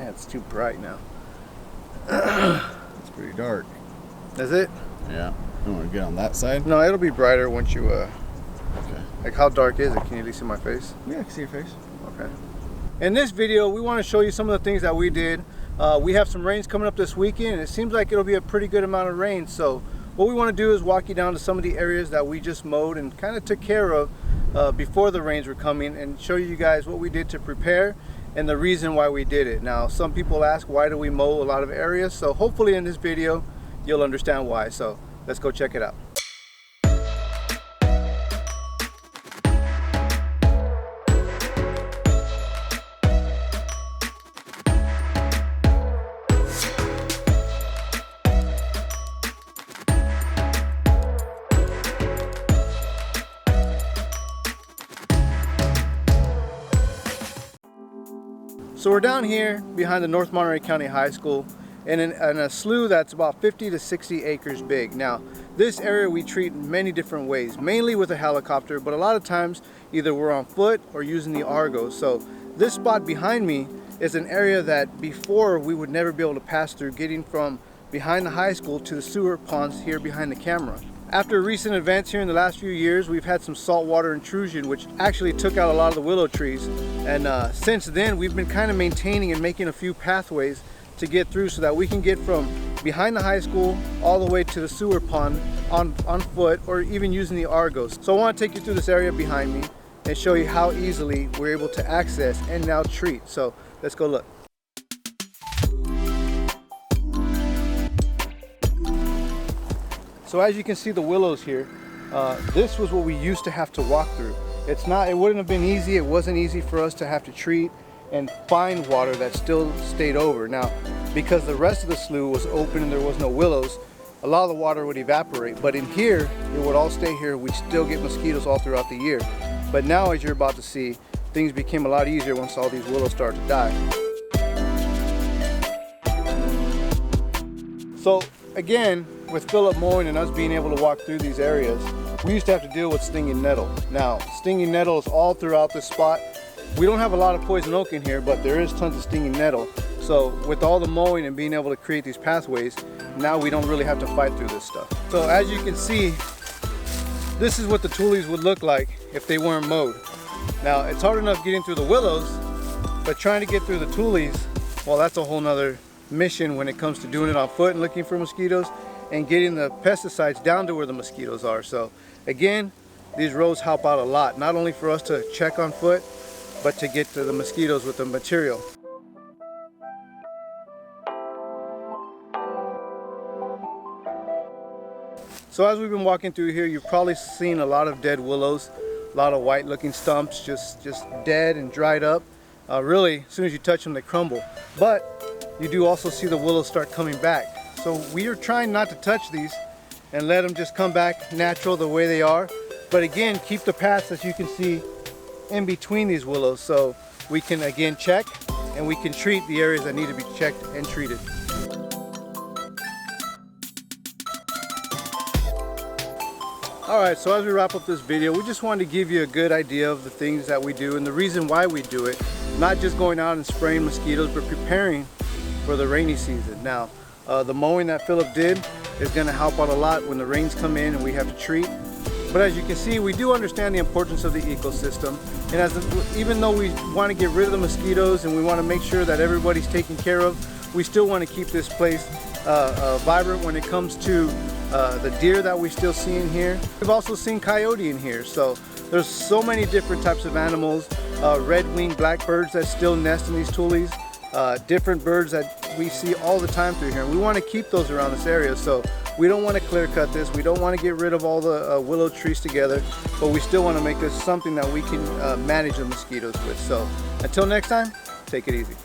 Man, it's too bright now. It's pretty dark. Is it? Yeah. You want to get on that side? No, it'll be brighter once you, Okay. like how dark is it? Can you at least see my face? Yeah, I can see your face. Okay. In this video, we want to show you some of the things that we did. We have some rains coming up this weekend, and it seems like it'll be a pretty good amount of rain. So what we want to do is walk you down to some of the areas that we just mowed and kind of took care of before the rains were coming, and show you guys what we did to prepare and the reason why we did it. Now, some people ask, why do we mow a lot of areas? So hopefully in this video, you'll understand why. So let's go check it out. So we're down here behind the North Monterey County High School in a slough that's about 50 to 60 acres big. Now, this area we treat in many different ways, mainly with a helicopter, but a lot of times either we're on foot or using the Argo. So this spot behind me is an area that before we would never be able to pass through, getting from behind the high school to the sewer ponds here behind the camera. After recent events here in the last few years, we've had some saltwater intrusion, which actually took out a lot of the willow trees. And since then, we've been kind of maintaining and making a few pathways to get through so that we can get from behind the high school all the way to the sewer pond on foot, or even using the Argos. So I want to take you through this area behind me and show you how easily we're able to access and now treat. So let's go look. So as you can see the willows here, this was what we used to have to walk through. It wouldn't have been easy. It wasn't easy for us to have to treat and find water that still stayed over. Now, because the rest of the slough was open and there was no willows, a lot of the water would evaporate. But in here, it would all stay here. We'd still get mosquitoes all throughout the year. But now, as you're about to see, things became a lot easier once all these willows started to die. So again, with Philip mowing and us being able to walk through these areas, we used to have to deal with stinging nettle. Now, stinging nettle is all throughout this spot. We don't have a lot of poison oak in here, but there is tons of stinging nettle. So with all the mowing and being able to create these pathways, now we don't really have to fight through this stuff. So as you can see, this is what the tules would look like if they weren't mowed. Now, it's hard enough getting through the willows, but trying to get through the tules, well, that's a whole nother mission when it comes to doing it on foot and looking for mosquitoes and getting the pesticides down to where the mosquitoes are. So again, these roads help out a lot, not only for us to check on foot, but to get to the mosquitoes with the material. So as we've been walking through here, you've probably seen a lot of dead willows, a lot of white looking stumps, just dead and dried up. Really, as soon as you touch them, they crumble. But you do also see the willows start coming back. So we are trying not to touch these and let them just come back natural the way they are. But again, keep the paths, as you can see, in between these willows, so we can again check and we can treat the areas that need to be checked and treated. Alright, so as we wrap up this video, we just wanted to give you a good idea of the things that we do and the reason why we do it. Not just going out and spraying mosquitoes, but preparing for the rainy season. Now, the mowing that Philip did is going to help out a lot when the rains come in and we have to treat. But as you can see, we do understand the importance of the ecosystem. And even though we want to get rid of the mosquitoes and we want to make sure that everybody's taken care of, we still want to keep this place vibrant when it comes to the deer that we still see in here. We've also seen coyote in here. So there's so many different types of animals, red-winged blackbirds that still nest in these tules, different birds that we see all the time through here. And we want to keep those around this area. So we don't want to clear cut this. We don't want to get rid of all the willow trees together, but we still want to make this something that we can manage the mosquitoes with. So until next time, take it easy.